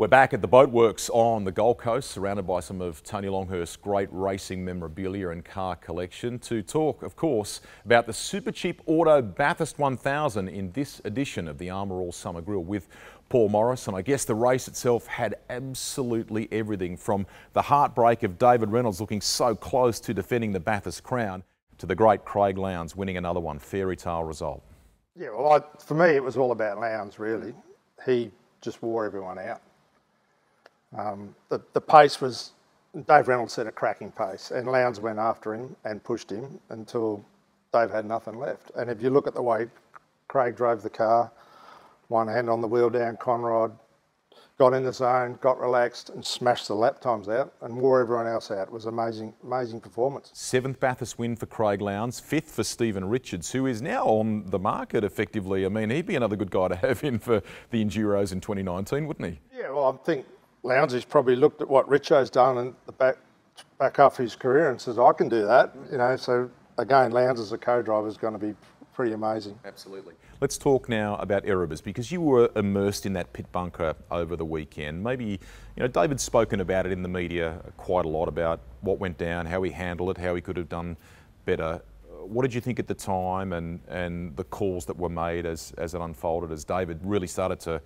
We're back at the Boatworks on the Gold Coast, surrounded by some of Tony Longhurst's great racing memorabilia and car collection, to talk, of course, about the super cheap auto Bathurst 1000 in this edition of the Armour All Summer Grill with Paul Morris. And I guess the race itself had absolutely everything, from the heartbreak of David Reynolds looking so close to defending the Bathurst crown, to the great Craig Lowndes winning another one. Fairy tale result. Yeah, well, for me, it was all about Lowndes, really. He just wore everyone out. The pace was, Dave Reynolds set a cracking pace, and Lowndes went after him and pushed him until Dave had nothing left. And if you look at the way Craig drove the car, one hand on the wheel down Conrod, got in the zone, got relaxed and smashed the lap times out and wore everyone else out. It was amazing performance. 7th Bathurst win for Craig Lowndes, 5th for Stephen Richards, who is now on the market effectively. I mean, he'd be another good guy to have in for the Enduros in 2019, wouldn't he? Yeah, well, I think Lowndes has probably looked at what Richo's done in the back half of his career and says, I can do that, you know. So again, Lowndes as a co-driver is going to be pretty amazing. Absolutely. Let's talk now about Erebus, because you were immersed in that pit bunker over the weekend. Maybe, you know, David's spoken about it in the media quite a lot, about what went down, how he handled it, how he could have done better. What did you think at the time, and the calls that were made as it unfolded, as David really started to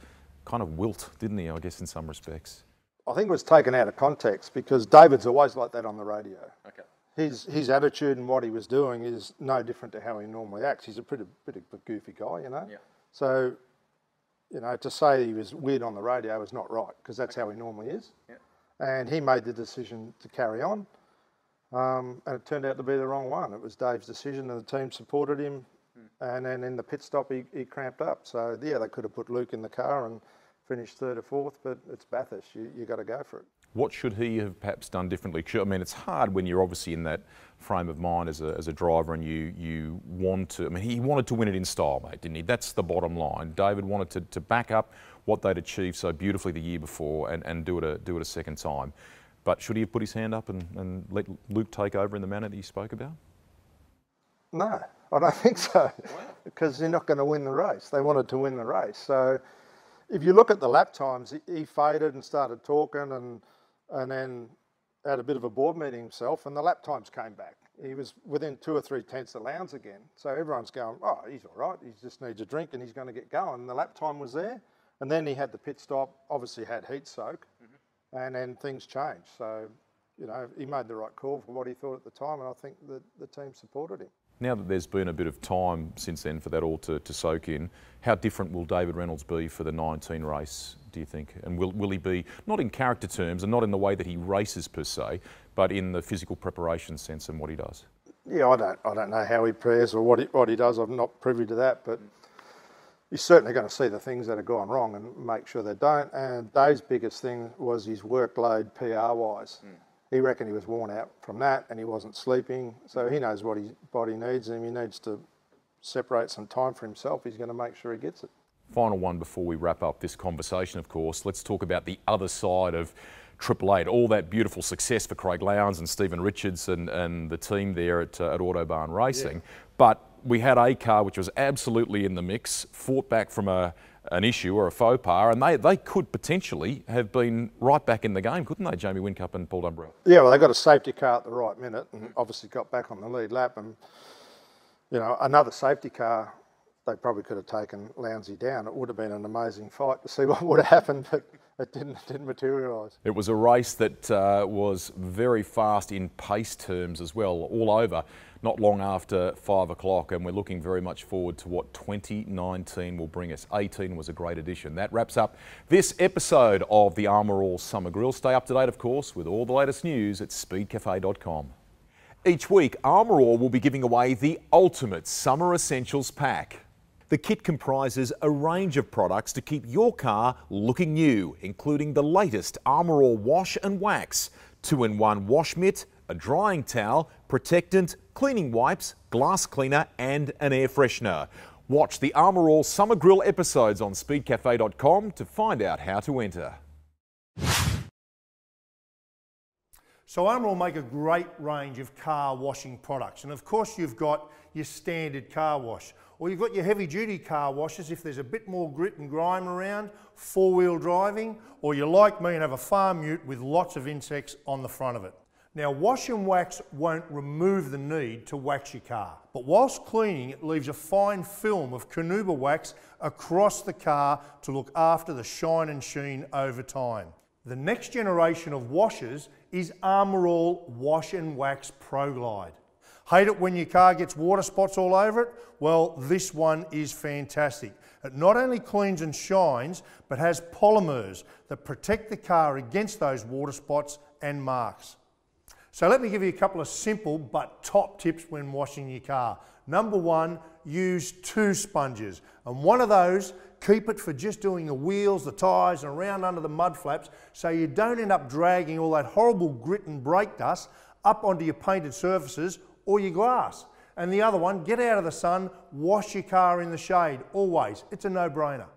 kind of wilt, didn't he, I guess, in some respects? I think it was taken out of context, because David's always like that on the radio. Okay. His attitude and what he was doing is no different to how he normally acts. He's a pretty goofy guy, you know. Yeah. So, you know, to say he was weird on the radio is not right, because that's how he normally is. Yeah. And he made the decision to carry on, and it turned out to be the wrong one. It was Dave's decision, and the team supported him. And then in the pit stop, he cramped up. So yeah, they could have put Luke in the car and finished 3rd or 4th, but it's Bathurst. You got to go for it. What should he have perhaps done differently? I mean, it's hard when you're obviously in that frame of mind as a driver, and you want to. I mean, he wanted to win it in style, mate, didn't he? That's the bottom line. David wanted to back up what they'd achieved so beautifully the year before and do it a second time. But should he have put his hand up and let Luke take over in the manner that you spoke about? No, I don't think so, because they're not going to win the race. They wanted to win the race. So if you look at the lap times, he faded and started talking, and then had a bit of a board meeting himself, and the lap times came back. He was within 2 or 3 tenths of Lowndes again. So everyone's going, oh, he's all right. He just needs a drink and he's going to get going. And the lap time was there. And then he had the pit stop, obviously had heat soak, and then things changed. So, you know, he made the right call for what he thought at the time, and I think that the team supported him. Now that there's been a bit of time since then for that all to soak in, how different will David Reynolds be for the 19 race, do you think? And will he be, not in character terms and not in the way that he races per se, but in the physical preparation sense and what he does? Yeah, I don't know how he prepares or what he does. I'm not privy to that, but he's certainly going to see the things that have gone wrong and make sure they don't. And Dave's biggest thing was his workload PR-wise. He reckoned he was worn out from that, and he wasn't sleeping. So he knows what his body needs, and if he needs to separate some time for himself, he's going to make sure he gets it. Final one before we wrap up this conversation, of course. Let's talk about the other side of Triple Eight. All that beautiful success for Craig Lowndes and Stephen Richards and the team there at Autobahn Racing. Yeah. But we had a car which was absolutely in the mix, fought back from an issue or a faux pas, and they could potentially have been right back in the game, couldn't they, Jamie Whincup and Paul Dumbrell? Yeah, well, they got a safety car at the right minute and obviously got back on the lead lap. And, you know, another safety car, they probably could have taken Lowndesy down. It would have been an amazing fight to see what would have happened, but it didn't materialise. It was a race that was very fast in pace terms as well, all over, not long after 5 o'clock, and we're looking very much forward to what 2019 will bring us. 18 was a great addition. That wraps up this episode of the Armour All Summer Grill. Stay up to date, of course, with all the latest news at speedcafe.com. Each week, Armour All will be giving away the ultimate summer essentials pack. The kit comprises a range of products to keep your car looking new, including the latest Armour All wash and wax, 2-in-1 wash mitt, a drying towel, protectant, cleaning wipes, glass cleaner and an air freshener. Watch the Armour All Summer Grill episodes on speedcafe.com to find out how to enter. So Armor make a great range of car washing products, and of course you've got your standard car wash, or you've got your heavy duty car washes if there's a bit more grit and grime around, four-wheel driving, or you're like me and have a farm ute with lots of insects on the front of it. Now, wash and wax won't remove the need to wax your car, but whilst cleaning it leaves a fine film of carnauba wax across the car to look after the shine and sheen over time. The next generation of washers is Armor All Wash and Wax Pro Glide. Hate it when your car gets water spots all over it? Well, this one is fantastic. It not only cleans and shines, but has polymers that protect the car against those water spots and marks. So let me give you a couple of simple but top tips when washing your car. Number one, use 2 sponges, and one of those, keep it for just doing the wheels, the tyres and around under the mud flaps so you don't end up dragging all that horrible grit and brake dust up onto your painted surfaces or your glass. And the other one, get out of the sun, wash your car in the shade, always. It's a no-brainer.